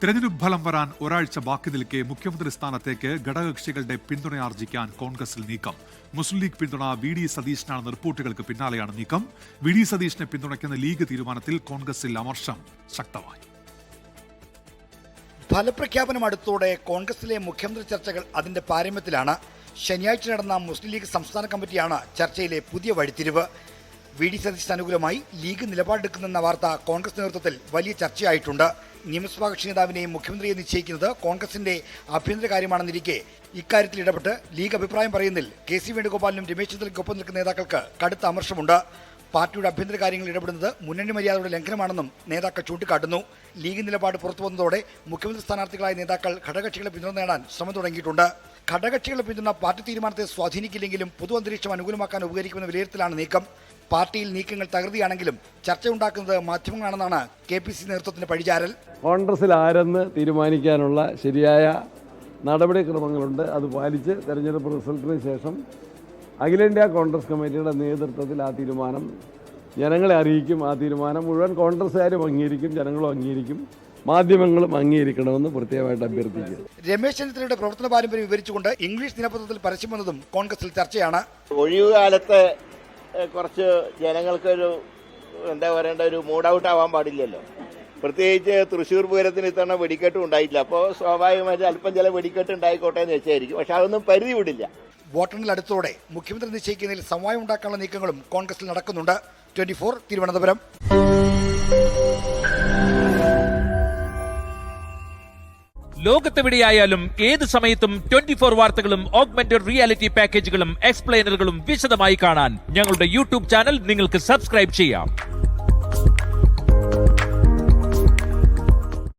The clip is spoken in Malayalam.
തെരഞ്ഞെടുപ്പ് ഫലം വരാൻ ഒരാഴ്ച ബാക്കി നിൽക്കെ മുഖ്യമന്ത്രി സ്ഥാനത്തേക്ക് ഘടകകക്ഷികളുടെ പിന്തുണയാർജിക്കാൻ കോൺഗ്രസിൽ നീക്കം. മുസ്ലിം ലീഗ് പിന്തുണ വി.ഡി. സതീശനാണെന്ന റിപ്പോർട്ടുകൾക്ക് പിന്നാലെയാണ് നീക്കം. വി.ഡി. സതീശനെ പിന്തുണയ്ക്കുന്ന ലീഗ് തീരുമാനത്തിൽ കോൺഗ്രസിൽ അമർഷം ശക്തമായി. ഫലപ്രഖ്യാപനം അടുത്തോടെ കോൺഗ്രസിലെ മുഖ്യമന്ത്രി ചർച്ചകൾ അതിന്റെ പാരമ്യത്തിലാണ്. ശനിയാഴ്ച നടന്ന മുസ്ലിം ലീഗ് സംസ്ഥാന കമ്മിറ്റിയാണ് ചർച്ചയിലെ പുതിയ വഴിത്തിരിവ്. വി.ഡി. സതീശന് അനുകൂലമായി ലീഗ് നിലപാടെടുക്കുന്നെന്ന വാർത്ത കോൺഗ്രസ് നേതൃത്വത്തിൽ വലിയ ചർച്ചയായിട്ടുണ്ട്. നിയമസഭാ കക്ഷി നേതാവിനെയും മുഖ്യമന്ത്രിയെ നിശ്ചയിക്കുന്നത് കോൺഗ്രസിന്റെ ആഭ്യന്തര കാര്യമാണെന്നിരിക്കെ ഇക്കാര്യത്തിൽ ഇടപെട്ട് ലീഗ് അഭിപ്രായം പറയുന്നതിൽ കെ.സി. വേണുഗോപാലിനും രമേശ് ചെന്നിത്തലയ്ക്കൊപ്പം നിൽക്കുന്ന നേതാക്കൾക്ക് കടുത്ത അമർഷമുണ്ട്. പാർട്ടിയുടെ ആഭ്യന്തര കാര്യങ്ങളിൽ ഇടപെടുന്നത് മുന്നണി മര്യാദയുടെ ലംഘനമാണെന്നും നേതാക്കൾ ചൂണ്ടിക്കാട്ടുന്നു. ലീഗ് നിലപാട് പുറത്തു വന്നതോടെ മുഖ്യമന്ത്രി സ്ഥാനാർത്ഥികളായ നേതാക്കൾ ഘടകകക്ഷികളെ പിന്തുണ നേടാൻ ശ്രമം തുടങ്ങിയിട്ടുണ്ട്. ഘടകകക്ഷികളുടെ പിന്തുണ പാർട്ടി തീരുമാനത്തെ സ്വാധീനിക്കില്ലെങ്കിലും പൊതു അന്തരീക്ഷം അനുകൂലമാക്കാൻ ഉപകരിക്കുമെന്ന വിലയിരുത്തലാണ് നീക്കം. പാർട്ടിയിൽ നീക്കങ്ങൾ തകൃതിയാണെങ്കിലും ചർച്ചയുണ്ടാക്കുന്നത് മാധ്യമങ്ങളാണെന്നാണ് കെ.പി.സി. നേതൃത്വത്തിന്റെ പഴിചാരൽ. കോൺഗ്രസിൽ ആരെന്ന് തീരുമാനിക്കാനുള്ള ശരിയായ നടപടിക്രമങ്ങളുണ്ട്. അത് പാലിച്ച് തെരഞ്ഞെടുപ്പ് റിസൾട്ടിന് ശേഷം അഖിലേന്ത്യാ കോൺഗ്രസ് കമ്മിറ്റിയുടെ നേതൃത്വത്തിൽ ആ തീരുമാനം ജനങ്ങളെ അറിയിക്കും. ആ തീരുമാനം മുഴുവൻ കോൺഗ്രസ്സുകാരും അംഗീകരിക്കും, ജനങ്ങളും അംഗീകരിക്കും, മാധ്യമങ്ങളും അംഗീകരിക്കണമെന്ന് പ്രത്യേകമായിട്ട് അഭ്യർത്ഥിക്കുന്നു. രമേശ് ചെന്നിത്തലയുടെ പ്രവർത്തന പാരമ്പര്യം വിവരിച്ചുകൊണ്ട് ഇംഗ്ലീഷ് ദിനപത്രത്തിൽ പരസ്യം വന്നതും കോൺഗ്രസിൽ ചർച്ചയാണ്. ഒഴിവുകാലത്ത് കുറച്ച് ജനങ്ങൾക്കൊരു എന്താ പറയേണ്ട ഒരു മൂഡ് ഔട്ട് ആവാൻ പാടില്ലല്ലോ. പ്രത്യേകിച്ച് തൃശ്ശൂർ പൂരത്തിന് ഇത്തവണ വെടിക്കെട്ടും ഉണ്ടായിട്ടില്ല. അപ്പോൾ സ്വാഭാവികമായിട്ട് അല്പം ചില വെടിക്കെട്ട് ഉണ്ടായിക്കോട്ടെ എന്ന് വെച്ചായിരിക്കും. പക്ഷെ അതൊന്നും പരിധി വിടില്ല. വോട്ടെണ്ണൽ അടുത്തോടെ മുഖ്യമന്ത്രി നിശ്ചയിക്കുന്നതിൽ സമവായം ഉണ്ടാക്കാനുള്ള നീക്കങ്ങളും കോൺഗ്രസിൽ നടക്കുന്നുണ്ട്. 24 തിരുവനന്തപുരം. ലോകത്തെവിടെയായാലും ഏത് സമയത്തും 24 വാർത്തകളും ഓഗ്മെന്റഡ് റിയാലിറ്റി പാക്കേജുകളും എക്സ്പ്ലെയിനറുകളും വിശദമായി കാണാൻ ഞങ്ങളുടെ യൂട്യൂബ് ചാനൽ നിങ്ങൾക്ക് സബ്സ്ക്രൈബ് ചെയ്യാം.